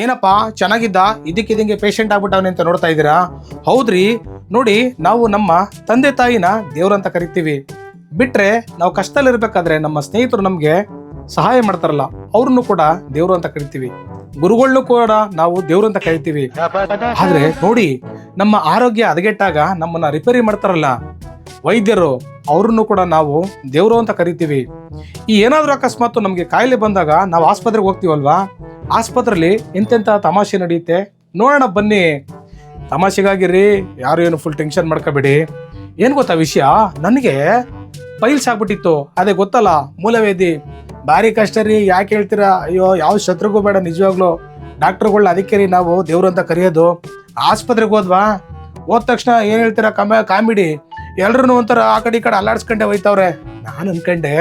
ಏನಪ್ಪ ಚೆನ್ನಾಗಿದ್ದ ಇದಕ್ಕಿದಂಗೆ ಪೇಷಂಟ್ ಆಗ್ಬಿಟ್ಟವನೆ ಅಂತ ನೋಡ್ತಾ ಇದ್ದೀರಾ? ಹೌದ್ರಿ, ನೋಡಿ ನಾವು ನಮ್ಮ ತಂದೆ ತಾಯಿನ ದೇವ್ರಂತ ಕರಿತೀವಿ. ಬಿಟ್ರೆ ನಾವು ಕಷ್ಟದಲ್ಲಿರ್ಬೇಕಾದ್ರೆ ನಮ್ಮ ಸ್ನೇಹಿತರು ನಮ್ಗೆ ಸಹಾಯ ಮಾಡ್ತಾರಲ್ಲ, ಅವ್ರನ್ನು ಕೂಡ ದೇವ್ರು ಅಂತ ಕರಿತೀವಿ. ಗುರುಗಳನ್ನು ಕೂಡ ನಾವು ದೇವ್ರು ಅಂತ ಕರಿತೀವಿ. ಆದ್ರೆ ನೋಡಿ, ನಮ್ಮ ಆರೋಗ್ಯ ಹದಗೆಟ್ಟಾಗ ನಮ್ಮನ್ನ ರಿಪೇರಿ ಮಾಡ್ತಾರಲ್ಲ ವೈದ್ಯರು, ಅವ್ರನ್ನು ಕೂಡ ನಾವು ದೇವ್ರು ಅಂತ ಕರಿತೀವಿ. ಈ ಏನಾದ್ರೂ ಅಕಸ್ಮಾತ್ ನಮ್ಗೆ ಕಾಯಿಲೆ ಬಂದಾಗ ನಾವು ಆಸ್ಪತ್ರೆಗೆ ಹೋಗ್ತೀವಲ್ವಾ, ಆಸ್ಪತ್ರೆಯಲ್ಲಿ ಎಂತೆಂತ ತಮಾಷೆ ನಡೆಯುತ್ತೆ ನೋಡೋಣ ಬನ್ನಿ. ತಮಾಷೆಗಾಗಿರಿ, ಯಾರು ಏನು ಫುಲ್ ಟೆನ್ಷನ್ ಮಾಡ್ಕೋಬೇಡಿ. ಏನ್ ಗೊತ್ತಾ ವಿಷಯ, ನನಗೆ ಪೈಲ್ಸ್ ಆಗ್ಬಿಟ್ಟಿತ್ತು. ಅದೇ ಗೊತ್ತಲ್ಲ, ಮೂಲವೇದಿ. ಭಾರಿ ಕಷ್ಟ ರೀ, ಯಾಕೆ ಹೇಳ್ತೀರಾ? ಅಯ್ಯೋ, ಯಾವ ಶತ್ರುಗೂ ಬೇಡ ನಿಜವಾಗ್ಲು. ಡಾಕ್ಟರ್ಗಳು ಅದಕ್ಕೆ ರೀ ನಾವು ದೇವ್ರು ಅಂತ ಕರೆಯೋದು. ಆಸ್ಪತ್ರೆಗೆ ಹೋದ ತಕ್ಷಣ ಏನ್ ಹೇಳ್ತೀರಾ, ಕಾಮಿಡಿ. ಎಲ್ರು ಒಂಥರ ಆ ಕಡೆ ಈ ಕಡೆ ಅಲ್ಲಾಡ್ಸ್ಕೊಂಡೆ ಹೋಯ್ತವ್ರೆ. ನಾನು ಅನ್ಕಂಡೆ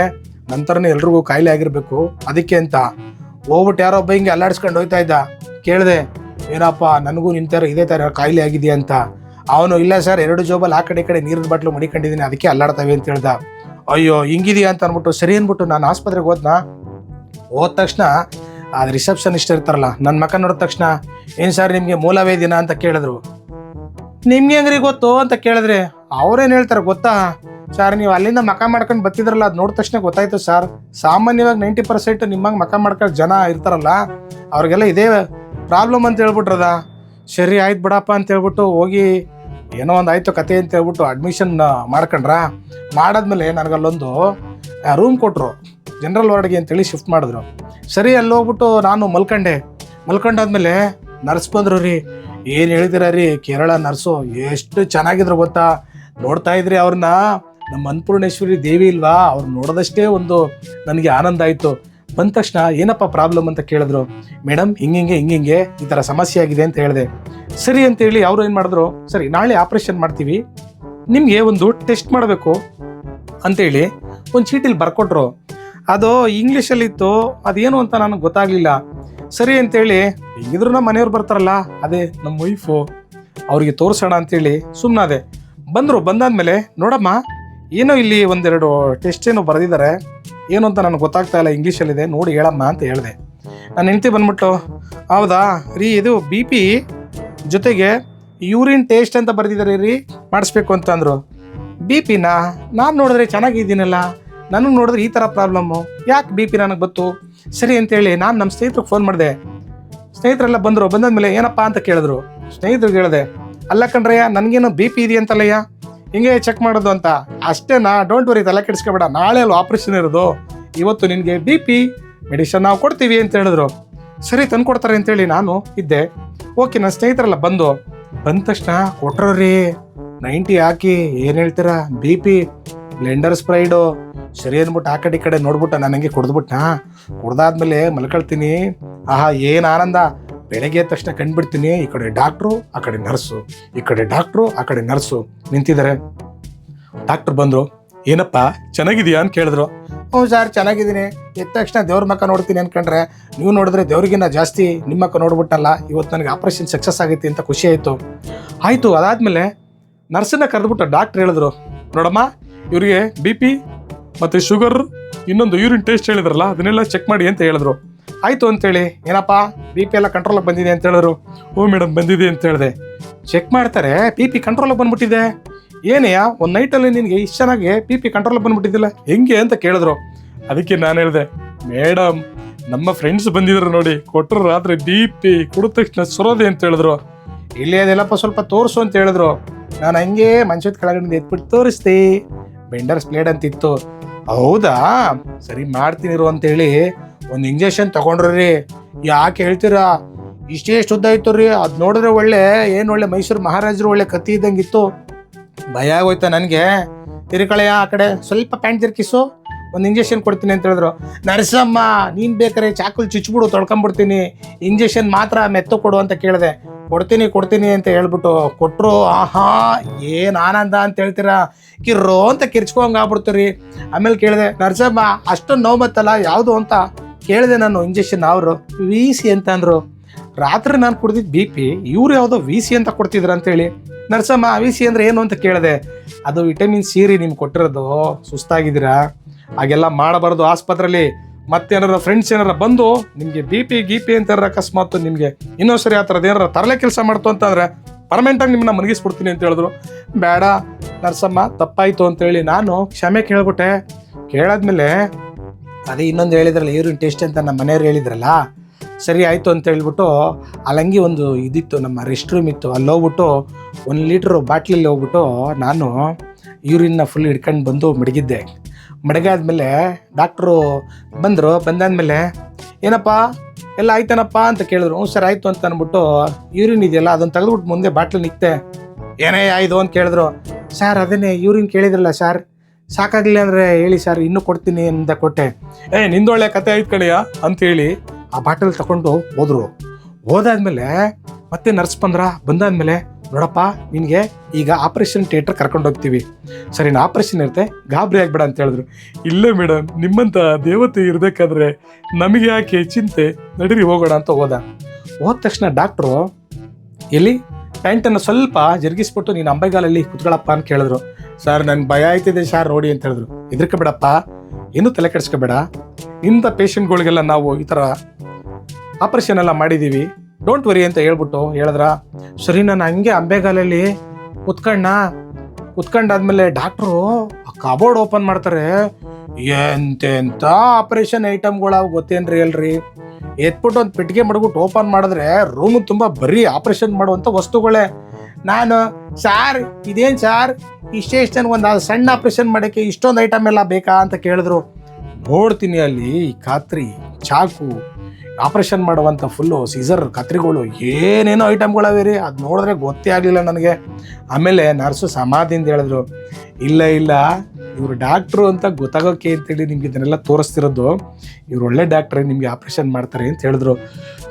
ನಂತರನೇ ಎಲ್ರಿಗೂ ಕಾಯಿಲೆ ಆಗಿರ್ಬೇಕು, ಅದಕ್ಕೆ ಅಂತ ಹೋಗ್ಬಿಟ್ಟು ಯಾರೋ ಒಬ್ಬ ಹಿಂಗೆ ಅಲ್ಲಾಡ್ಸ್ಕೊಂಡು ಹೋಯ್ತಾ ಇದ್ದ. ಕೇಳಿದೆ, ಏನಪ್ಪ ನನಗೂ ನಿಂತಾರ ಇದೇ ತರ ಕಾಯಿಲೆ ಆಗಿದೆಯಾ ಅಂತ. ಅವನು, ಇಲ್ಲ ಸರ್, 2 ಜೋಬಲ್ಲಿ ಆ ಕಡೆ ಈ ಕಡೆ ನೀರಿನ ಬಾಟ್ಲು ಮಡಿಕೊಂಡಿದ್ದೀನಿ, ಅದಕ್ಕೆ ಅಲ್ಲಾಡ್ತವೆ ಅಂತ ಹೇಳ್ದ. ಅಯ್ಯೋ, ಹಿಂಗಿದೆಯಾ ಅಂತ ಅನ್ಬಿಟ್ಟು ಸರಿ ಅನ್ಬಿಟ್ಟು ನಾನು ಆಸ್ಪತ್ರೆಗೆ ಹೋದ ತಕ್ಷಣ ಅದು ರಿಸೆಪ್ಷನಿಸ್ಟ್ ಇರ್ತಾರಲ್ಲ, ನನ್ನ ಮಕ್ಕ ನೋಡಿದ ತಕ್ಷಣ, ಏನು ಸರ್ ನಿಮಗೆ ಮೂಲವೇದಿನ ಅಂತ ಕೇಳಿದ್ರು. ನಿಮ್ಗೆ ಹೆಂಗ್ರಿ ಗೊತ್ತು ಅಂತ ಕೇಳಿದ್ರೆ, ಅವ್ರೇನು ಹೇಳ್ತಾರೆ ಗೊತ್ತಾ ಸರ್, ನೀವು ಅಲ್ಲಿಂದ ಮಕ ಮಾಡ್ಕೊಂಡು ಬರ್ತಿದ್ರಲ್ಲ, ಅದು ನೋಡಿದ ತಕ್ಷಣ ಗೊತ್ತಾಯ್ತು ಸರ್. ಸಾಮಾನ್ಯವಾಗಿ 90% ನಿಮ್ಮಂಗೆ ಮಕ ಮಾಡ್ಕೊಂಡು ಜನ ಇರ್ತಾರಲ್ಲ, ಅವ್ರಿಗೆಲ್ಲ ಇದೇ ಪ್ರಾಬ್ಲಮ್ ಅಂತ ಹೇಳ್ಬಿಟ್ರದ. ಸರಿ ಆಯ್ತು ಬಿಡಪ್ಪ ಅಂತ ಹೇಳ್ಬಿಟ್ಟು ಹೋಗಿ ಏನೋ ಒಂದು ಆಯ್ತು ಕತೆ ಅಂತ ಹೇಳ್ಬಿಟ್ಟು ಅಡ್ಮಿಷನ್ ಮಾಡಾದ್ಮೇಲೆ ನನಗಲ್ಲೊಂದು ರೂಮ್ ಕೊಟ್ಟರು, ಜನರಲ್ ವಾರ್ಡ್ಗೆ ಅಂತೇಳಿ ಶಿಫ್ಟ್ ಮಾಡಿದ್ರು. ಸರಿ, ಅಲ್ಲಿ ಹೋಗ್ಬಿಟ್ಟು ನಾನು ಮಲ್ಕೊಂಡಾದ್ಮೇಲೆ ನರ್ಸ್ ಬಂದರು ರೀ. ಏನು ಹೇಳಿದಿರ ರೀ, ಕೇರಳ ನರ್ಸು ಎಷ್ಟು ಚೆನ್ನಾಗಿದ್ರು ಗೊತ್ತಾ. ನೋಡ್ತಾ ಇದ್ರಿ ಅವ್ರನ್ನ, ನಮ್ಮ ಅನ್ನಪೂರ್ಣೇಶ್ವರಿ ದೇವಿ ಇಲ್ವಾ, ಅವ್ರು ನೋಡೋದಷ್ಟೇ ಒಂದು ನನಗೆ ಆನಂದ ಆಯಿತು. ಬಂದ ತಕ್ಷಣ ಏನಪ್ಪ ಪ್ರಾಬ್ಲಮ್ ಅಂತ ಕೇಳಿದ್ರು. ಮೇಡಮ್ ಹಿಂಗೆ ಈ ಥರ ಸಮಸ್ಯೆ ಆಗಿದೆ ಅಂತ ಹೇಳಿದೆ. ಸರಿ ಅಂತೇಳಿ ಅವರು ಏನು ಮಾಡಿದ್ರು, ಸರಿ ನಾಳೆ ಆಪ್ರೇಷನ್ ಮಾಡ್ತೀವಿ, ನಿಮಗೆ ಒಂದು ಟೆಸ್ಟ್ ಮಾಡಬೇಕು ಅಂತೇಳಿ ಒಂದು ಚೀಟಿಲಿ ಬರ್ಕೊಟ್ರು. ಅದು ಇಂಗ್ಲೀಷಲ್ಲಿತ್ತು, ಅದೇನು ಅಂತ ನನಗೆ ಗೊತ್ತಾಗಲಿಲ್ಲ. ಸರಿ ಅಂತೇಳಿ ಹೆಂಗಿದ್ರು ನಮ್ಮ ಮನೆಯವ್ರು ಬರ್ತಾರಲ್ಲ, ಅದೇ ನಮ್ಮ ವೈಫು, ಅವ್ರಿಗೆ ತೋರಿಸೋಣ ಅಂತೇಳಿ ಸುಮ್ಮನಾದೆ. ಬಂದಾದ್ಮೇಲೆ, ನೋಡಮ್ಮ ಏನೋ ಇಲ್ಲಿ 1-2 ಟೆಸ್ಟ್ ಏನೋ ಬರೆದಿದ್ದಾರೆ, ಏನು ಅಂತ ನನಗೆ ಗೊತ್ತಾಗ್ತಾ ಇಲ್ಲ, ಇಂಗ್ಲೀಷಲ್ಲಿದೆ, ನೋಡಿ ಹೇಳಮ್ಮ ಅಂತ ಹೇಳಿದೆ. ನಾನು ಹೆಂಡ್ತಿ ಬಂದ್ಬಿಟ್ಟು, ಹೌದಾ ರೀ, ಇದು BP ಜೊತೆಗೆ ಯೂರಿನ್ ಟೇಸ್ಟ್ ಅಂತ ಬರೆದಿದ್ದಾರೆ ರೀ, ಮಾಡಿಸ್ಬೇಕು ಅಂತ ಅಂದರು. BP ನಾನು ನೋಡಿದ್ರೆ ಚೆನ್ನಾಗಿದ್ದೀನಲ್ಲ, ನನಗೆ ನೋಡಿದ್ರೆ ಈ ಥರ ಪ್ರಾಬ್ಲಮ್ಮು, ಯಾಕೆ BP ನನಗೆ ಗೊತ್ತು? ಸರಿ ಅಂತೇಳಿ ನಾನು ನಮ್ಮ ಸ್ನೇಹಿತರಿಗೆ ಫೋನ್ ಮಾಡಿದೆ. ಸ್ನೇಹಿತರೆಲ್ಲ ಬಂದಾದ್ಮೇಲೆ ಏನಪ್ಪ ಅಂತ ಕೇಳಿದ್ರು. ಸ್ನೇಹಿತರಿಗೆ ಹೇಳಿದೆ, ಅಲ್ಲ ಕಣ್ರಯ್ಯ, ನನಗೇನು BP ಇದೆಯಂತಲ್ಲಯ್ಯ, ಹಿಂಗೆ ಚೆಕ್ ಮಾಡೋದು ಅಂತ. ಅಷ್ಟೇನಾ, ಡೋಂಟ್ ವರಿ, ತಲೆ ಕೆಡಿಸ್ಕೊಬೇಡ, ನಾಳೆ ಅಲ್ಲಿ ಆಪ್ರೇಷನ್ ಇರೋದು, ಇವತ್ತು ನಿನಗೆ BP ಮೆಡಿಷನ್ ನಾವು ಕೊಡ್ತೀವಿ ಅಂತ ಹೇಳಿದ್ರು. ಸರಿ ತಂದು ಕೊಡ್ತಾರೆ ಅಂತೇಳಿ ನಾನು ಇದ್ದೆ. ಓಕೆ, ನನ್ನ ಸ್ನೇಹಿತರೆಲ್ಲ ಬಂದ ತಕ್ಷಣ ಕೊಟ್ರು ರೀ 90 ಹಾಕಿ. ಏನು ಹೇಳ್ತೀರಾ, BP ಬ್ಲೆಂಡರ್ ಸ್ಪ್ರೈಡು. ಸರಿ ಅಂದ್ಬಿಟ್ಟು ಆ ಕಡೆ ಈ ಕಡೆ ನೋಡ್ಬಿಟ್ಟು ನಾನು ಹಂಗೆ ಕುಡ್ದಾದ್ಮೇಲೆ ಮಲ್ಕೊಳ್ತೀನಿ. ಆಹಾ, ಏನು ಆನಂದ. ಬೆಳಗ್ಗೆ ಎದ್ದ ತಕ್ಷಣ ಕಂಡುಬಿಡ್ತೀನಿ, ಈ ಕಡೆ ಡಾಕ್ಟ್ರು, ಆ ಕಡೆ ನರ್ಸು, ಈ ಕಡೆ ಡಾಕ್ಟ್ರು, ಆ ಕಡೆ ನರ್ಸು ನಿಂತಿದ್ದಾರೆ. ಡಾಕ್ಟ್ರು ಬಂದರು, ಏನಪ್ಪ ಚೆನ್ನಾಗಿದೆಯಾ ಅಂತ ಕೇಳಿದ್ರು. ಹ್ಞೂ ಸರ್ ಚೆನ್ನಾಗಿದ್ದೀನಿ. ಎದ್ದ ತಕ್ಷಣ ದೇವ್ರ ಮಕ್ಕ ನೋಡ್ತೀನಿ ಅನ್ಕೊಂಡ್ರೆ, ನೀವು ನೋಡಿದ್ರೆ ದೇವ್ರಿಗಿನ್ನ ಜಾಸ್ತಿ ನಿಮ್ಮ ಮಕ್ಕ ನೋಡ್ಬಿಟ್ಟಲ್ಲ. ಇವತ್ತು ನನಗೆ ಆಪ್ರೇಷನ್ ಸಕ್ಸಸ್ ಆಗೈತಿ ಅಂತ ಖುಷಿ ಆಯಿತು. ಅದಾದಮೇಲೆ ನರ್ಸನ್ನ ಕರೆದ್ಬಿಟ್ಟು ಡಾಕ್ಟ್ರ್ ಹೇಳಿದ್ರು, ನೋಡಮ್ಮ ಇವ್ರಿಗೆ BP ಮತ್ತು ಶುಗರ್, ಇನ್ನೊಂದು ಯೂರಿನ್ ಟೇಸ್ಟ್ ಹೇಳಿದ್ರಲ್ಲ, ಅದನ್ನೆಲ್ಲ ಚೆಕ್ ಮಾಡಿ ಅಂತ ಹೇಳಿದ್ರು. ಆಯಿತು ಅಂತೇಳಿ, ಏನಪ್ಪ BP ಎಲ್ಲ ಕಂಟ್ರೋಲಾಗಿ ಬಂದಿದೆ ಅಂತ ಹೇಳಿದ್ರು. ಓ ಮೇಡಮ್ ಬಂದಿದೆ ಅಂತ ಹೇಳಿದೆ. ಚೆಕ್ ಮಾಡ್ತಾರೆ, BP ಕಂಟ್ರೋಲಾಗಿ ಬಂದ್ಬಿಟ್ಟಿದೆ. ಏನೆಯಾ, ಒಂದು ನೈಟಲ್ಲಿ ನಿನಗೆ ಇಷ್ಟು ಚೆನ್ನಾಗಿ BP ಕಂಟ್ರೋಲಾಗಿ ಬಂದ್ಬಿಟ್ಟಿದ್ದಿಲ್ಲ, ಹೆಂಗೆ ಅಂತ ಕೇಳಿದ್ರು. ಅದಕ್ಕೆ ನಾನು ಹೇಳಿದೆ, ಮೇಡಮ್ ನಮ್ಮ ಫ್ರೆಂಡ್ಸ್ ಬಂದಿದ್ರು ನೋಡಿ, ಕೊಟ್ಟರು ರಾತ್ರಿ BP ಕುಡಿದ ತಕ್ಷಣ ಸುರೋದೆ ಅಂತ ಹೇಳಿದ್ರು. ಇಲ್ಲಿ ಅದೆಲ್ಲಪ್ಪ ಸ್ವಲ್ಪ ತೋರಿಸು ಅಂತ ಹೇಳಿದ್ರು. ನಾನು ಹಂಗೆ ಮಂಚದ ಕೆಳಗಡೆ ಎತ್ಬಿಟ್ಟು ತೋರಿಸ್ದೆ, ಬೆಂಡರ್ಸ್ ಪ್ಲೇಡ್ ಅಂತಿತ್ತು. ಹೌದಾ, ಸರಿ ಮಾಡ್ತೀನಿರು ಅಂತೇಳಿ ಒಂದು ಇಂಜೆಕ್ಷನ್ ತಗೊಂಡ್ರಿ. ಯಾಕೆ ಹೇಳ್ತೀರಾ, ಇಷ್ಟೇ ಉದ್ದ ಇತ್ತು ರೀ. ಅದು ನೋಡಿದ್ರೆ ಒಳ್ಳೆ ಮೈಸೂರು ಮಹಾರಾಜರು ಒಳ್ಳೆ ಕತ್ತಿ ಇದ್ದಂಗಿತ್ತು. ಭಯ ಆಗೋಯ್ತಾ ನನಗೆ. ತಿರುಕಳೆಯ ಆ ಕಡೆ ಸ್ವಲ್ಪ ಪ್ಯಾಂಟ್ ತಿರ್ಕಿಸು, ಒಂದು ಇಂಜೆಕ್ಷನ್ ಕೊಡ್ತೀನಿ ಅಂತ ಹೇಳಿದ್ರು. ನರ್ಸಮ್ಮ, ನೀನು ಬೇಕಾರೆ ಚಾಕುಲ್ ಚುಚ್ಬಿಡು, ತೊಳ್ಕೊಂಬಿಡ್ತೀನಿ, ಇಂಜೆಕ್ಷನ್ ಮಾತ್ರ ಮೆತ್ತು ಕೊಡು ಅಂತ ಕೇಳಿದೆ. ಕೊಡ್ತೀನಿ ಅಂತ ಹೇಳ್ಬಿಟ್ಟು ಕೊಟ್ಟರು. ಆಹಾ, ಏನು ಆನಂದ ಅಂತ ಹೇಳ್ತೀರಾ, ಕಿರ್ರೋ ಅಂತ ಕಿರ್ಚ್ಕೊಂಗೆ ಆಗ್ಬಿಡ್ತೀರಿ. ಆಮೇಲೆ ಕೇಳಿದೆ, ನರ್ಸಮ್ಮ ಅಷ್ಟೊಂದು ನೋವು ಬತ್ತಲ್ಲ ಯಾವುದು ಅಂತ ಕೇಳಿದೆ ನಾನು. ಇಂಜೆಕ್ಷನ್ ಅವರು VC ಅಂತ ಅಂದರು. ರಾತ್ರಿ ನಾನು ಕುಡ್ದಿದ್ದು BP, ಇವ್ರು ಯಾವುದೋ VC ಅಂತ ಕೊಡ್ತಿದ್ರು ಅಂತೇಳಿ. ನರ್ಸಮ್ಮ VC ಅಂದರೆ ಏನು ಅಂತ ಕೇಳಿದೆ. ಅದು ವಿಟಮಿನ್ C ರೀ ನಿಮ್ಗೆ ಕೊಟ್ಟಿರೋದು, ಸುಸ್ತಾಗಿದ್ದೀರಾ, ಹಾಗೆಲ್ಲ ಮಾಡಬಾರ್ದು, ಆಸ್ಪತ್ರೆಯಲ್ಲಿ ಮತ್ತೇನಾರ ಫ್ರೆಂಡ್ಸ್ ಏನಾರ ಬಂದು ನಿಮಗೆ ಬಿ ಪಿ ಅಂತಾರ ಅಕಸ್ಮಾತ್ ನಿಮಗೆ ಇನ್ನೊಂದ್ಸರಿ ಆ ಥರದ್ದು ಏನಾರ ತರಲೆ ಕೆಲಸ ಮಾಡ್ತು ಅಂತಂದ್ರೆ ಪರ್ಮನೆಂಟಾಗಿ ನಿಮ್ಮನ್ನ ಮಲಗಿಸ್ಬಿಡ್ತೀನಿ ಅಂತ ಹೇಳಿದ್ರು. ಬೇಡ ನರ್ಸಮ್ಮ, ತಪ್ಪಾಯಿತು ಅಂತೇಳಿ ನಾನು ಕ್ಷಮೆ ಕೇಳ್ಬಿಟ್ಟೆ. ಕೇಳಾದ್ಮೇಲೆ ಅದೇ ಇನ್ನೊಂದು ಹೇಳಿದ್ರಲ್ಲ ಯೂರಿನ್ ಟೆಸ್ಟ್ ಅಂತ ನಮ್ಮ ಮನೆಯವ್ರು ಹೇಳಿದ್ರಲ್ಲ, ಸರಿ ಆಯಿತು ಅಂತ ಹೇಳ್ಬಿಟ್ಟು ಅಲ್ಲಂಗಿ ಒಂದು ಇದಿತ್ತು, ನಮ್ಮ ರೆಸ್ಟ್ ರೂಮ್ ಇತ್ತು, ಅಲ್ಲಿ ಹೋಗ್ಬಿಟ್ಟು 1 ಲೀಟ್ರ್ ಬಾಟ್ಲಲ್ಲಿ ಹೋಗ್ಬಿಟ್ಟು ನಾನು ಯೂರಿನ್ನ ಫುಲ್ ಹಿಡ್ಕೊಂಡು ಬಂದು ಮಡಗಿದ್ದೆ. ಮಡಗಾದ್ಮೇಲೆ ಡಾಕ್ಟ್ರು ಬಂದಾದ್ಮೇಲೆ ಏನಪ್ಪ ಎಲ್ಲ ಆಯ್ತಾನಪ್ಪ ಅಂತ ಕೇಳಿದ್ರು. ಸರ್ ಆಯಿತು ಅಂತ ಅಂದ್ಬಿಟ್ಟು ಯೂರಿನ್ ಇದೆಯಲ್ಲ ಅದನ್ನು ತೆಗೆದ್ಬಿಟ್ಟು ಮುಂದೆ ಬಾಟ್ಲು ನಿಕ್ತೆ. ಏನೇ ಆಯ್ತು ಅಂತ ಕೇಳಿದ್ರು. ಸರ್ ಅದನ್ನೇ ಯೂರಿನ್ ಕೇಳಿದ್ರಲ್ಲ ಸರ್, ಸಾಕಾಗಲಿಲ್ಲ ಅಂದರೆ ಹೇಳಿ ಸರ್ ಇನ್ನೂ ಕೊಡ್ತೀನಿ ಅಂತ ಕೊಟ್ಟೆ. ನಿಂದೊಳ್ಳೆ ಕತೆ ಆಯ್ತು ಕಣಯ್ಯ ಅಂತೇಳಿ ಆ ಬಾಟಲ್ ತಗೊಂಡು ಹೋದಾದ್ಮೇಲೆ ಮತ್ತೆ ನರ್ಸ್ ಬಂದಾದ್ಮೇಲೆ ನೋಡಪ್ಪ ನಿನಗೆ ಈಗ ಆಪ್ರೇಷನ್ ಥಿಯೇಟ್ರ್ ಕರ್ಕೊಂಡು ಹೋಗ್ತೀವಿ, ಸರಿ ಆಪ್ರೇಷನ್ ಇರುತ್ತೆ, ಗಾಬರಿ ಆಗ್ಬೇಡ ಅಂತ ಹೇಳಿದ್ರು. ಇಲ್ಲ ಮೇಡಮ್, ನಿಮ್ಮಂಥ ದೇವತೆ ಇರಬೇಕಾದ್ರೆ ನಮಗೆ ಯಾಕೆ ಚಿಂತೆ, ನಡೀರಿ ಹೋಗೋಣ ಅಂತ ಹೋದ ತಕ್ಷಣ ಡಾಕ್ಟ್ರು ಎಲ್ಲಿ ಪ್ಯಾಂಟನ್ನು ಸ್ವಲ್ಪ ಜರುಗಿಸ್ಬಿಟ್ಟು ನೀನು ಅಂಬೈಗಾಲಲ್ಲಿ ಕುತ್ಕೊಳ್ಳಪ್ಪ ಅಂತ ಕೇಳಿದ್ರು. ಸರ್ ನನಗೆ ಭಯ ಆಯ್ತಿದೆ ಸರ್ ನೋಡಿ ಅಂತ ಹೇಳಿದ್ರು. ಹೆದರ್ಕೋಬೇಡಪ್ಪ, ಏನೂ ತಲೆ ಕೆಡಿಸ್ಕೋಬೇಡ, ಇಂಥ ಪೇಷಂಟ್ಗಳಿಗೆಲ್ಲ ನಾವು ಈ ಥರ ಆಪ್ರೇಷನ್ ಎಲ್ಲ ಮಾಡಿದ್ದೀವಿ, ಡೋಂಟ್ ವರಿ ಅಂತ ಹೇಳಿದ್ರ. ಸರಿ ನಾನು ಹಂಗೆ ಅಂಬೆಗಾಲಲ್ಲಿ ಕುತ್ಕೊಂಡಾದ್ಮೇಲೆ ಡಾಕ್ಟ್ರು ಕಬೋರ್ಡ್ ಓಪನ್ ಮಾಡ್ತಾರೆ. ಎಂತೆಂಥ ಆಪ್ರೇಷನ್ ಐಟಮ್ಗಳಾವು ಗೊತ್ತೇನ್ರಿ ಅಲ್ರಿ. ಎತ್ಬಿಟ್ಟು ಒಂದು ಪೆಟ್ಟಿಗೆ ಮಡ್ಬಿಟ್ಟು ಓಪನ್ ಮಾಡಿದ್ರೆ ರೂಮ್ ತುಂಬ ಬರೀ ಆಪ್ರೇಷನ್ ಮಾಡುವಂಥ ವಸ್ತುಗಳೇ. ನಾನು ಸಾರ್ ಇದೇನು ಸಾರ್ ಇಷ್ಟೇ ಒಂದು ಸಣ್ಣ ಆಪ್ರೇಷನ್ ಮಾಡೋಕ್ಕೆ ಇಷ್ಟೊಂದು ಐಟಮ್ ಎಲ್ಲ ಬೇಕಾ ಅಂತ ಕೇಳಿದ್ರು. ನೋಡ್ತೀನಿ ಅಲ್ಲಿ ಕಾತ್ರಿ, ಚಾಕು, ಆಪ್ರೇಷನ್ ಮಾಡುವಂಥ ಫುಲ್ಲು ಸೀಸರ್ ಕತ್ರಿಗಳು, ಏನೇನೋ ಐಟಮ್ಗಳವೆ ರೀ. ಅದು ನೋಡಿದ್ರೆ ಗೊತ್ತೇ ಆಗಲಿಲ್ಲ ನನಗೆ. ಆಮೇಲೆ ನರ್ಸು ಸಮಾಧಿಯಿಂದ ಹೇಳಿದ್ರು, ಇಲ್ಲ ಇವರು ಡಾಕ್ಟ್ರು ಅಂತ ಗೊತ್ತಾಗೋಕ್ಕೆ ಅಂತೇಳಿ ನಿಮ್ಗೆ ಇದನ್ನೆಲ್ಲ ತೋರಿಸ್ತಿರೋದು, ಇವ್ರು ಒಳ್ಳೆ ಡಾಕ್ಟ್ರೇ, ನಿಮಗೆ ಆಪ್ರೇಷನ್ ಮಾಡ್ತಾರೆ ಅಂತ ಹೇಳಿದ್ರು.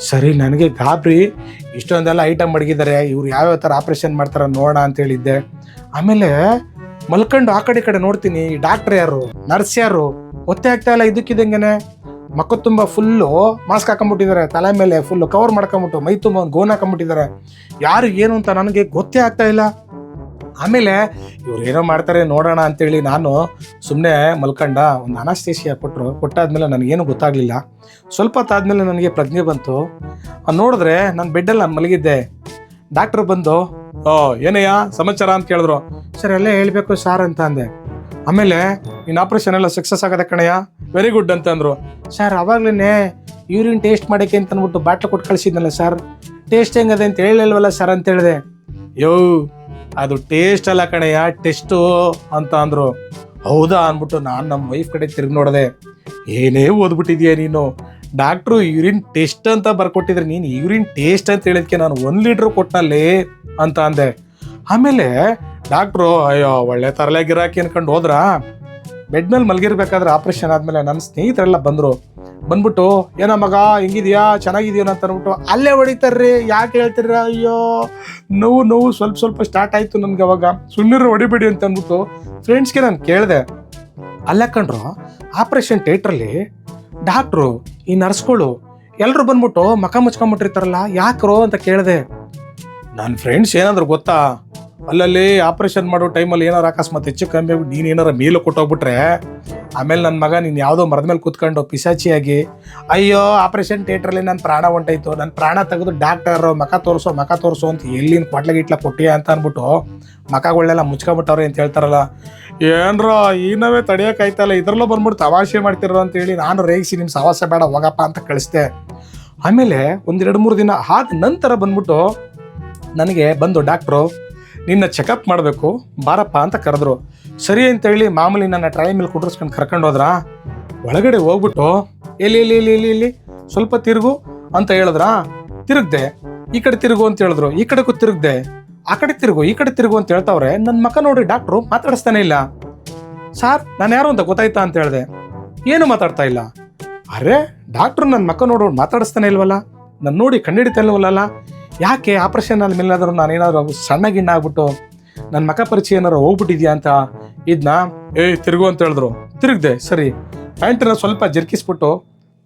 ಸರಿ ನನಗೆ ಗಾಬರಿ, ಇಷ್ಟೊಂದೆಲ್ಲ ಐಟಮ್ ಮಡಗಿದ್ದಾರೆ, ಇವ್ರು ಯಾವ್ಯಾವ ಥರ ಆಪ್ರೇಷನ್ ಮಾಡ್ತಾರೆ ನೋಡೋಣ ಅಂತ ಹೇಳಿದ್ದೆ. ಆಮೇಲೆ ಮಲ್ಕೊಂಡು ಆ ಕಡೆ ನೋಡ್ತೀನಿ, ಡಾಕ್ಟ್ರ್ ಯಾರು ನರ್ಸ್ ಯಾರು ಗೊತ್ತೇ ಆಗ್ತಾ ಇಲ್ಲ. ಇದಕ್ಕಿದಂಗೆ ಮಕ್ಕ ತುಂಬ ಫುಲ್ಲು ಮಾಸ್ಕ್ ಹಾಕೊಂಬಿಟ್ಟಿದ್ದಾರೆ, ತಲೆ ಮೇಲೆ ಫುಲ್ಲು ಕವರ್ ಮಾಡ್ಕೊಂಬಿಟ್ಟು ಮೈ ತುಂಬ ಒಂದು ಗೋನ್ ಹಾಕೊಂಬಿಟ್ಟಿದ್ದಾರೆ. ಯಾರು ಏನು ಅಂತ ನನಗೆ ಗೊತ್ತೇ ಆಗ್ತಾ ಇಲ್ಲ. ಆಮೇಲೆ ಇವ್ರು ಏನೋ ಮಾಡ್ತಾರೆ ನೋಡೋಣ ಅಂತೇಳಿ ನಾನು ಸುಮ್ಮನೆ ಮಲ್ಕೊಂಡ. ಒಂದು ಅನಾಸ್ತೇಷಿಯಾ ಕೊಟ್ಟಾದ್ಮೇಲೆ ನನಗೇನು ಗೊತ್ತಾಗಲಿಲ್ಲ. ಸ್ವಲ್ಪ ಹೊತ್ತಾದ್ಮೇಲೆ ನನಗೆ ಪ್ರಜ್ಞೆ ಬಂತು. ನೋಡಿದ್ರೆ ನಾನು ಬೆಡ್ಡಲ್ಲಿ ನಾನು ಮಲಗಿದ್ದೆ. ಡಾಕ್ಟ್ರು ಬಂದು ಏನಯ್ಯ ಸಮಾಚಾರ ಅಂತ ಕೇಳಿದ್ರು. ಸರ್ ಎಲ್ಲ ಹೇಳಬೇಕು ಸಾರ್ ಅಂತ ಅಂದೆ. ಆಮೇಲೆ ನಿನ್ನ ಆಪ್ರೇಷನ್ ಎಲ್ಲ ಸಕ್ಸಸ್ ಆಗದೆ ಕಣಯ್ಯ, ವೆರಿ ಗುಡ್ ಅಂತ ಅಂದರು. ಸರ್ ಅವಾಗ್ಲೇ ಯೂರಿನ್ ಟೇಸ್ಟ್ ಮಾಡೋಕ್ಕೆ ಅಂತ ಅಂದ್ಬಿಟ್ಟು ಬಾಟ್ಲು ಕೊಟ್ಟು ಕಳಿಸಿದ್ನಲ್ಲ ಸರ್, ಟೇಸ್ಟ್ ಹೆಂಗದೆ ಅಂತ ಹೇಳಿಲ್ವಲ್ಲ ಸರ್ ಅಂತ ಹೇಳಿದೆ. ಅದು ಟೇಸ್ಟ್ ಅಲ್ಲ ಕಣಯ್ಯ, ಟೆಸ್ಟು ಅಂತ ಅಂದರು. ಹೌದಾ ಅಂದ್ಬಿಟ್ಟು ನಾನು ನಮ್ಮ ವೈಫ್ ಕಡೆ ತಿರುಗಿ ನೋಡಿದೆ. ಏನೇ ಓದ್ಬಿಟ್ಟಿದ್ಯಾ ನೀನು, ಡಾಕ್ಟ್ರು ಯೂರಿನ್ ಟೆಸ್ಟ್ ಅಂತ ಬರ್ಕೊಟ್ಟಿದ್ರೆ ನೀನು ಯೂರಿನ್ ಟೇಸ್ಟ್ ಅಂತ ಹೇಳಿದ್ಕೆ ನಾನು 1 ಲೀಟ್ರ್ ಕೊಟ್ಟನಲ್ಲಿ ಅಂತ ಅಂದೆ. ಆಮೇಲೆ ಡಾಕ್ಟ್ರು ಅಯ್ಯೋ ಒಳ್ಳೆ ತರಲೆ ಗಿರಾಕಿ ಅನ್ಕೊಂಡು ಹೋದ್ರ. ಬೆಡ್ ಮೇಲೆ ಮಲಗಿರ್ಬೇಕಾದ್ರೆ ಆಪ್ರೇಷನ್ ಆದಮೇಲೆ ನನ್ನ ಸ್ನೇಹಿತರೆಲ್ಲ ಬಂದ್ಬಿಟ್ಟು ಏನೋ ಮಗ ಹೆಂಗಿದ್ಯಾ ಚೆನ್ನಾಗಿದೆಯೋ ಅಂತ ಅಂದ್ಬಿಟ್ಟು ಅಲ್ಲೇ ಹೊಡಿತಾರ್ರಿ. ಯಾಕೆ ಹೇಳ್ತೀರ, ಅಯ್ಯೋ ನೋವು ಸ್ವಲ್ಪ ಸ್ಟಾರ್ಟ್ ಆಯಿತು ನನಗೆ. ಅವಾಗ ಸುಮ್ಮನೆ ಹೊಡಿಬೇಡಿ ಅಂತ ಅಂದ್ಬಿಟ್ಟು ಫ್ರೆಂಡ್ಸ್ಗೆ ನಾನು ಕೇಳಿದೆ. ಅಲ್ಲ ಕಂಡ್ರು ಆಪ್ರೇಷನ್ ಥಿಯೇಟ್ರಲ್ಲಿ ಡಾಕ್ಟ್ರು ಈ ನರ್ಸ್ಗಳು ಎಲ್ಲರೂ ಬಂದ್ಬಿಟ್ಟು ಮಕ ಮುಚ್ಕೊಂಬಿಟ್ಟಿರ್ತಾರಲ್ಲ, ಯಾಕ್ರೋ ಅಂತ ಕೇಳಿದೆ. ನನ್ನ ಫ್ರೆಂಡ್ಸ್ ಏನಾದ್ರು ಗೊತ್ತಾ, ಅಲ್ಲಲ್ಲಿ ಆಪ್ರೇಷನ್ ಮಾಡೋ ಟೈಮಲ್ಲಿ ಏನಾರು ಅಕಸ್ಮಾತ್ ಹೆಚ್ಚು ಕಮ್ಮಿ ಆಗ್ಬಿಟ್ಟು ನೀನು ಏನಾರು ಮೇಲು ಕೊಟ್ಟೋಗ್ಬಿಟ್ರೆ ಆಮೇಲೆ ನನ್ನ ಮಗ ನೀನು ಯಾವುದೋ ಮರದ ಮೇಲೆ ಕೂತ್ಕೊಂಡು ಪಿಸಾಚಿಯಾಗಿ ಅಯ್ಯೋ ಆಪ್ರೇಷನ್ ಥಿಯೇಟ್ರಲ್ಲಿ ನನ್ನ ಪ್ರಾಣ ಹೊಂಟಾಯ್ತು, ನನ್ನ ಪ್ರಾಣ ತೆಗೆದು ಡಾಕ್ಟರ್ ಮಕ ತೋರಿಸೋ ಅಂತ ಎಲ್ಲಿನ ಕೊಟ್ಲ ಕೊಟ್ಟಿಯ ಅಂತ ಅಂದ್ಬಿಟ್ಟು ಮಕಗಳನ್ನೆಲ್ಲ ಮುಚ್ಕೊಂಬಿಟ್ಟವ್ರೆ ಅಂತ ಹೇಳ್ತಾರಲ್ಲ. ಏನ್ರ ಈನವೇ ತಡೆಯೋಕ್ಕಾಯ್ತಲ್ಲ, ಇದ್ರಲ್ಲೂ ಬಂದ್ಬಿಟ್ಟು ತಮಾಷೆ ಮಾಡ್ತಿರೋ ಅಂತೇಳಿ ನಾನು ರೇಗಿಸಿ ನಿಮ್ಮ ಸವಾಸ ಬೇಡ ಹೋಗಪ್ಪ ಅಂತ ಕಳಿಸ್ದೆ. ಆಮೇಲೆ 1-2-3 ದಿನ ಆದ ನಂತರ ಬಂದ್ಬಿಟ್ಟು ನನಗೆ ಬಂದು ಡಾಕ್ಟ್ರು ನಿನ್ನ ಚೆಕಪ್ ಮಾಡಬೇಕು ಬಾರಪ್ಪ ಅಂತ ಕರೆದ್ರು. ಸರಿ ಅಂತೇಳಿ ಮಾಮೂಲಿ ನನ್ನ ಟ್ರೈ ಮೇಲೆ ಕುಂಡ್ರಿಸ್ಕೊಂಡು ಕರ್ಕೊಂಡು ಹೋದ್ರ. ಒಳಗಡೆ ಹೋಗ್ಬಿಟ್ಟು ಎಲ್ಲಿ ಸ್ವಲ್ಪ ತಿರುಗು ಅಂತ ಹೇಳಿದ್ರ. ತಿರುಗ್ದೆ. ಈ ಕಡೆ ತಿರುಗು ಅಂತ ಹೇಳಿದ್ರು. ಈ ಕಡೆಗೂ ತಿರುಗ್ದೆ. ಆ ಕಡೆ ತಿರುಗು ಅಂತ ಹೇಳ್ತಾವ್ರೆ. ನನ್ನ ಮಕ್ಕ ನೋಡಿ ಡಾಕ್ಟ್ರು ಮಾತಾಡಿಸ್ತಾನೆ ಇಲ್ಲ. ಸಾರ್ ನಾನು ಯಾರು ಅಂತ ಗೊತ್ತಾಯ್ತಾ ಅಂತ ಹೇಳಿದೆ. ಏನು ಮಾತಾಡ್ತಾ ಇಲ್ಲ. ಅರೆ ಡಾಕ್ಟ್ರು ನನ್ನ ಮಕ್ಕ ನೋಡೋರು ಮಾತಾಡಿಸ್ತಾನೆ ಇಲ್ವಲ್ಲ, ನಾನು ನೋಡಿ ಕಂಡಿಡಿತಾ ಇಲ್ವಲ್ಲ, ಯಾಕೆ ಆಪ್ರೇಷನ್ ಆದ ಮೇಲಾದರೂ ನಾನೇನಾದ್ರು ಸಣ್ಣ ಗಿಣ್ಣ ಆಗ್ಬಿಟ್ಟು ನನ್ನ ಮಕ ಪರಿಚಯ ಏನಾರು ಹೋಗ್ಬಿಟ್ಟಿದ್ಯಾ ಅಂತ ಇದನ್ನ ತಿರುಗು ಅಂತ ಹೇಳಿದ್ರು. ತಿರುಗ್ದೆ. ಸರಿ ಪ್ಯಾಂಟನ್ನ ಸ್ವಲ್ಪ ಜರ್ಕಿಸ್ಬಿಟ್ಟು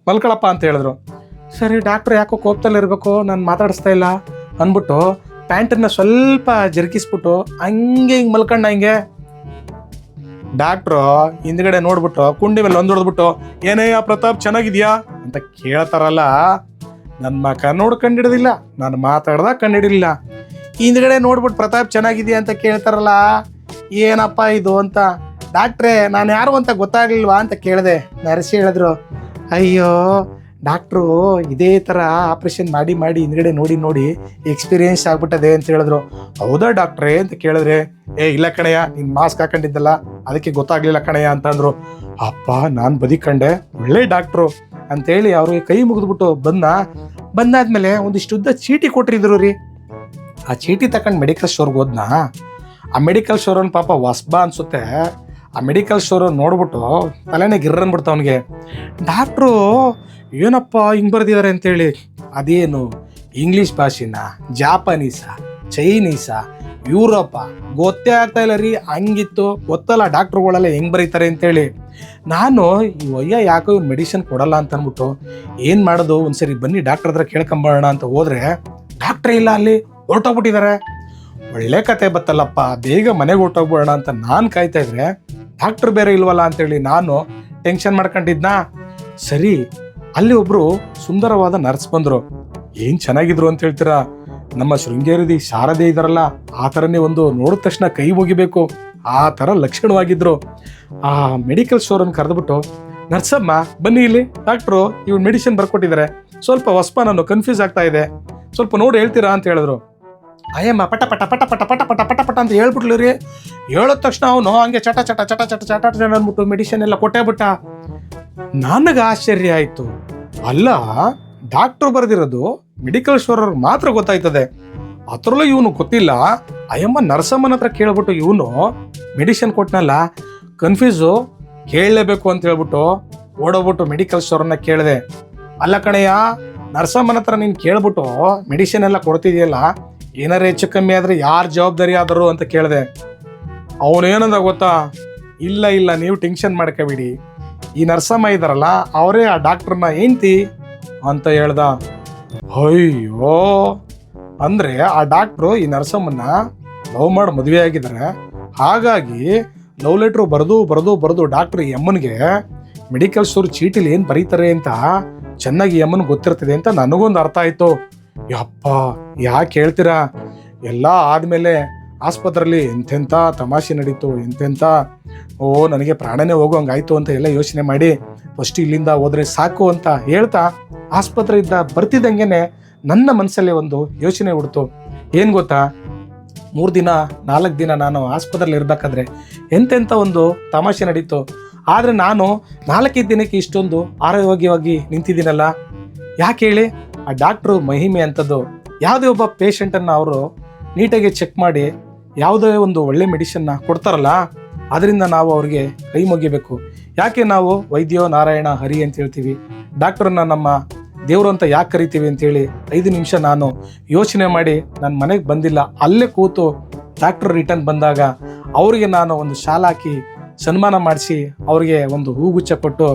ಮಲ್ಕೊಳಪ್ಪ ಅಂತ ಹೇಳಿದ್ರು. ಸರಿ ಡಾಕ್ಟ್ರು ಯಾಕೋ ಕೋಪದಲ್ಲಿ ಇರಬೇಕು, ನಾನು ಮಾತಾಡಿಸ್ತಾ ಇಲ್ಲ ಅಂದ್ಬಿಟ್ಟು ಪ್ಯಾಂಟನ್ನ ಸ್ವಲ್ಪ ಜರ್ಕಿಸ್ಬಿಟ್ಟು ಹಿಂಗೆ ಮಲ್ಕೊಂಡ. ಹಿಂಗೆ ಡಾಕ್ಟ್ರು ಹಿಂದ್ಗಡೆ ನೋಡ್ಬಿಟ್ಟು ಕುಂಡಿ ಮೇಲೆ ಹೊಡೆದ್ಬಿಟ್ಟು ಏನಯ್ಯ ಪ್ರತಾಪ್ ಚೆನ್ನಾಗಿದ್ಯಾ ಅಂತ ಕೇಳ್ತಾರಲ್ಲ, ನನ್ನ ಮಕ ಕಂಡಿಡಿದಿಲ್ಲ, ನಾನು ಮಾತಾಡ್ದಾಗ ಕಂಡಿಡಿಲಿಲ್ಲ. ಹಿಂದ್ಗಡೆ ನೋಡ್ಬಿಟ್ಟು ಪ್ರತಾಪ್ ಚೆನ್ನಾಗಿದ್ಯಾ ಅಂತ ಕೇಳ್ತಾರಲ್ಲ, ಏನಪ್ಪ ಇದು ಅಂತ. ಡಾಕ್ಟ್ರೇ ನಾನು ಯಾರು ಅಂತ ಗೊತ್ತಾಗ್ಲಿಲ್ವಾ ಅಂತ ಕೇಳಿದೆ. ನರ್ಸಿ ಹೇಳಿದ್ರು, ಅಯ್ಯೋ ಡಾಕ್ಟ್ರು ಇದೇ ಥರ ಆಪ್ರೇಷನ್ ಮಾಡಿ ಮಾಡಿ ಹಿಂದ್ಗಡೆ ನೋಡಿ ಎಕ್ಸ್ಪೀರಿಯನ್ಸ್ ಆಗ್ಬಿಟ್ಟದೆ ಅಂತ ಹೇಳಿದ್ರು. ಹೌದಾ ಡಾಕ್ಟ್ರೇ ಅಂತ ಕೇಳಿದ್ರೆ, ಇಲ್ಲ ಕಣಯ್ಯ, ನೀನು ಮಾಸ್ಕ್ ಹಾಕೊಂಡಿದ್ದಲ್ಲ ಅದಕ್ಕೆ ಗೊತ್ತಾಗ್ಲಿಲ್ಲ ಕಣಯ್ಯ ಅಂತಂದ್ರು. ಅಪ್ಪ ನಾನು ಬದಿಕಂಡೆ, ಒಳ್ಳೆ ಡಾಕ್ಟ್ರು ಅಂತೇಳಿ ಅವ್ರಿಗೆ ಕೈ ಮುಗಿದ್ಬಿಟ್ಟು ಬಂದಾದ್ಮೇಲೆ ಒಂದಿಷ್ಟು ಉದ್ದ ಚೀಟಿ ಕೊಟ್ಟಿದ್ರು ರೀ. ಆ ಚೀಟಿ ತಗೊಂಡು ಮೆಡಿಕಲ್ ಸ್ಟೋರ್ಗೆ ಹೋದ್ನಾ. ಆ ಮೆಡಿಕಲ್ ಸ್ಟೋರನ್ನು ಪಾಪ ಹೊಸ್ಬಾ ಅನ್ಸುತ್ತೆ. ಆ ಮೆಡಿಕಲ್ ಸ್ಟೋರ್ ನೋಡ್ಬಿಟ್ಟು ತಲೆನೇ ಗಿರ್ರನ್ಬಿಡ್ತು ಅವನಿಗೆ. ಡಾಕ್ಟ್ರು ಏನಪ್ಪ ಹಿಂಗೆ ಬರ್ದಿದ್ದಾರೆ ಅಂತೇಳಿ, ಅದೇನು ಇಂಗ್ಲೀಷ್ ಭಾಷೆನ, ಜಾಪನೀಸ, ಚೈನೀಸ, ಯುರೋಪ ಗೊತ್ತೇ ಆಗ್ತಾ ಇಲ್ಲ ರೀ. ಹಂಗಿತ್ತು ಗೊತ್ತಲ್ಲ ಡಾಕ್ಟ್ರುಗಳೆಲ್ಲ ಹೆಂಗೆ ಬರೀತಾರೆ ಅಂತೇಳಿ. ನಾನು ಈ ಒಯ್ಯ ಯಾಕೋ ಇವ್ನು ಮೆಡಿಸಿನ್ ಕೊಡಲ್ಲ ಅಂತ ಅಂದ್ಬಿಟ್ಟು ಏನು ಮಾಡೋದು, ಒಂದ್ಸರಿ ಬನ್ನಿ ಡಾಕ್ಟ್ರ್ ಹತ್ರ ಕೇಳ್ಕೊಂಬೋಣ ಅಂತ ಹೋದ್ರೆ ಡಾಕ್ಟ್ರೇ ಇಲ್ಲ, ಅಲ್ಲಿ ಹೊರಟೋಗ್ಬಿಟ್ಟಿದ್ದಾರೆ. ಒಳ್ಳೆ ಕತೆ ಬತ್ತಲ್ಲಪ್ಪ, ಬೇಗ ಮನೆಗೆ ಹೊರಟೋಗ್ಬೋಣ ಅಂತ ನಾನು ಕಾಯ್ತಾ ಇದ್ರೆ ಡಾಕ್ಟ್ರ್ ಬೇರೆ ಇಲ್ವಲ್ಲ ಅಂತೇಳಿ ನಾನು ಟೆನ್ಷನ್ ಮಾಡ್ಕೊಂಡಿದ್ನಾ. ಸರಿ, ಅಲ್ಲಿ ಒಬ್ರು ಸುಂದರವಾದ ನರ್ಸ್ ಬಂದ್ರು. ಏನ್ ಚೆನ್ನಾಗಿದ್ರು ಅಂತ ಹೇಳ್ತೀರಾ, ನಮ್ಮ ಶೃಂಗೇರಿ ಶಾರದೆ ಇದಾರಲ್ಲ ಆ ಥರನೇ ಒಂದು ನೋಡಿದ ತಕ್ಷಣ ಕೈ ಮುಗಿಬೇಕು ಆ ಥರ ಲಕ್ಷಣವಾಗಿದ್ರು. ಆ ಮೆಡಿಕಲ್ ಸ್ಟೋರನ್ನು ಕರೆದ್ಬಿಟ್ಟು, ನರ್ಸಮ್ಮ ಬನ್ನಿ ಇಲ್ಲಿ, ಡಾಕ್ಟ್ರು ಇವ್ರು ಮೆಡಿಸಿನ್ ಬರ್ಕೊಟ್ಟಿದ್ದಾರೆ, ಸ್ವಲ್ಪ ಹೊಸ್ಪ ನಾನು ಕನ್ಫ್ಯೂಸ್ ಆಗ್ತಾ ಇದೆ, ಸ್ವಲ್ಪ ನೋಡಿ ಹೇಳ್ತೀರಾ ಅಂತ ಹೇಳಿದ್ರು. ಅಯ್ಯಮ್ಮ ಪಟ ಪಟ ಪಟ ಪಟ ಪಟ ಪಟ ಪಟ ಪಟ ಅಂತ ಹೇಳ್ಬಿಟ್ಲು ರೀ. ಹೇಳಿದ ತಕ್ಷಣ ಅವನು ಹಂಗೆ ಚಟ ಚಟ ಚಟ ಚಟ ಚಟ ಚಟ ಅಂದ್ಬಿಟ್ಟು ಮೆಡಿಸಿನ್ ಎಲ್ಲ ಕೊಟ್ಟೇ ಬಿಟ್ಟ. ನನಗೆ ಆಶ್ಚರ್ಯ ಆಯ್ತು, ಅಲ್ಲ ಡಾಕ್ಟ್ರು ಬರೆದಿರೋದು ಮೆಡಿಕಲ್ ಸ್ಟೋರ್ ಮಾತ್ರ ಗೊತ್ತಾಯ್ತದೆ, ಅದ್ರಲ್ಲೂ ಇವನು ಗೊತ್ತಿಲ್ಲ. ಅಯ್ಯಮ್ಮ ನರ್ಸಮ್ಮನ ಹತ್ರ ಕೇಳ್ಬಿಟ್ಟು ಇವನು ಮೆಡಿಸಿನ್ ಕೊಟ್ಟನಲ್ಲ, ಕನ್ಫ್ಯೂಸು, ಕೇಳಲೇಬೇಕು ಅಂತ ಹೇಳ್ಬಿಟ್ಟು ಓಡೋಗ್ಬಿಟ್ಟು ಮೆಡಿಕಲ್ ಸ್ಟೋರನ್ನ ಕೇಳಿದೆ. ಅಲ್ಲ ಕಣಯ್ಯ, ನರ್ಸಮ್ಮನ ಹತ್ರ ನೀನು ಕೇಳ್ಬಿಟ್ಟು ಮೆಡಿಸಿನ್ ಎಲ್ಲ ಕೊಡ್ತಿದೆಯಲ್ಲ, ಏನಾರು ಹೆಚ್ಚು ಕಮ್ಮಿ ಆದರೆ ಯಾರು ಜವಾಬ್ದಾರಿ ಆದರು ಅಂತ ಕೇಳಿದೆ. ಅವನೇನಂದ ಗೊತ್ತಾ, ಇಲ್ಲ ನೀವು ಟೆನ್ಷನ್ ಮಾಡ್ಕೋಬೇಡಿ, ಈ ನರ್ಸಮ್ಮ ಇದ್ದಾರಲ್ಲ ಅವರೇ ಆ ಡಾಕ್ಟ್ರನ್ನ ಹೆಂಡ್ತಿ ಅಂತ ಹೇಳ್ದ. ಅಯ್ಯೋ, ಅಂದರೆ ಆ ಡಾಕ್ಟ್ರು ಈ ನರ್ಸಮ್ಮನ್ನ ಲವ್ ಮಾಡಿ ಮದುವೆ ಆಗಿದ್ದಾರೆ. ಹಾಗಾಗಿ ಲವ್ ಲೆಟ್ರು ಬರೆದು ಡಾಕ್ಟ್ರು ಎಮ್ಮನ್ಗೆ ಮೆಡಿಕಲ್ ಸ್ಟೋರ್ ಚೀಟಿಲಿ ಏನು ಬರೀತಾರೆ ಅಂತ ಚೆನ್ನಾಗಿ ಎಮ್ಮನ್ ಗೊತ್ತಿರ್ತದೆ ಅಂತ ನನಗೊಂದು ಅರ್ಥ ಆಯಿತು. ಯಪ್ಪ ಯಾಕೆ ಹೇಳ್ತೀರಾ, ಎಲ್ಲ ಆದಮೇಲೆ ಆಸ್ಪತ್ರೆಯಲ್ಲಿ ಎಂತೆಂಥ ತಮಾಷೆ ನಡೀತು, ಎಂತೆಂಥ ನನಗೆ ಪ್ರಾಣನೇ ಹೋಗೋಂಗಾಯ್ತು ಅಂತ ಎಲ್ಲ ಯೋಚನೆ ಮಾಡಿ ಫಸ್ಟ್ ಇಲ್ಲಿಂದ ಹೋದ್ರೆ ಸಾಕು ಅಂತ ಹೇಳ್ತಾ ಆಸ್ಪತ್ರೆಯಿಂದ ಬರ್ತಿದ್ದಂಗೆ ನನ್ನ ಮನಸ್ಸಲ್ಲಿ ಒಂದು ಯೋಚನೆ ಹುಡ್ತು. ಏನು ಗೊತ್ತಾ, 3 ದಿನ 4 ದಿನ ನಾನು ಆಸ್ಪತ್ರೆಯಲ್ಲಿ ಇರಬೇಕಾದ್ರೆ ಎಂತೆಂಥ ಒಂದು ತಮಾಷೆ ನಡೀತು. ಆದರೆ ನಾನು 4 ದಿನಕ್ಕೆ ಇಷ್ಟೊಂದು ಆರೋಗ್ಯವಾಗಿ ನಿಂತಿದ್ದೀನಲ್ಲ, ಯಾಕೆ ಹೇಳಿ? ಆ ಡಾಕ್ಟ್ರು ಮಹಿಮೆ ಅಂಥದ್ದು. ಯಾವುದೇ ಒಬ್ಬ ಪೇಷಂಟನ್ನು ಅವರು ನೀಟಾಗಿ ಚೆಕ್ ಮಾಡಿ ಯಾವುದೇ ಒಂದು ಒಳ್ಳೆ ಮೆಡಿಸಿನ್ನ ಕೊಡ್ತಾರಲ್ಲ, ಅದರಿಂದ ನಾವು ಅವ್ರಿಗೆ ಕೈ ಮುಗಿಬೇಕು. ಯಾಕೆ ನಾವು ವೈದ್ಯೋ ನಾರಾಯಣ ಹರಿ ಅಂತ ಹೇಳ್ತೀವಿ, ಡಾಕ್ಟ್ರನ್ನ ನಮ್ಮ ದೇವರು ಅಂತ ಯಾಕೆ ಕರಿತೀವಿ ಅಂತೇಳಿ 5 ನಿಮಿಷ ನಾನು ಯೋಚನೆ ಮಾಡಿ ನನ್ನ ಮನೆಗೆ ಬಂದಿಲ್ಲ. ಅಲ್ಲೇ ಕೂತು ಡಾಕ್ಟ್ರ್ ರಿಟರ್ನ್ ಬಂದಾಗ ಅವರಿಗೆ ನಾನು ಒಂದು ಶಾಲ್ ಹಾಕಿ ಸನ್ಮಾನ ಮಾಡಿಸಿ ಅವ್ರಿಗೆ ಒಂದು ಹೂಗುಚ್ಛ ಕೊಟ್ಟು,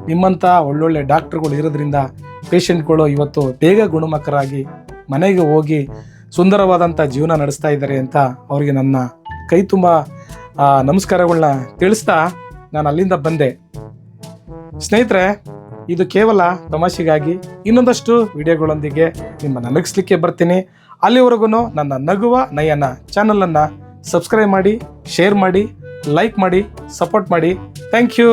ನಿಮ್ಮಂಥ ಒಳ್ಳೊಳ್ಳೆ ಡಾಕ್ಟ್ರುಗಳು ಇರೋದ್ರಿಂದ ಪೇಷಂಟ್ಗಳು ಇವತ್ತು ಬೇಗ ಗುಣಮುಖರಾಗಿ ಮನೆಗೆ ಹೋಗಿ ಸುಂದರವಾದಂಥ ಜೀವನ ನಡೆಸ್ತಾ ಇದ್ದಾರೆ ಅಂತ ಅವರಿಗೆ ನನ್ನ ಕೈ ತುಂಬ ನಮಸ್ಕಾರಗಳನ್ನ ತಿಳಿಸ್ತಾ ನಾನು ಅಲ್ಲಿಂದ ಬಂದೆ. ಸ್ನೇಹಿತರೆ, ಇದು ಕೇವಲ ತಮಾಷೆಗಾಗಿ ಇನ್ನೊಂದಷ್ಟು ವಿಡಿಯೋಗಳೊಂದಿಗೆ ನಿಮ್ಮ ನಗಿಸ್ಲಿಕ್ಕೆ ಬರ್ತೀನಿ. ಅಲ್ಲಿವರೆಗೂ ನನ್ನ ನಗುವ ನಯನ ಚಾನಲನ್ನು ಸಬ್ಸ್ಕ್ರೈಬ್ ಮಾಡಿ, ಶೇರ್ ಮಾಡಿ, ಲೈಕ್ ಮಾಡಿ, ಸಪೋರ್ಟ್ ಮಾಡಿ. Thank you.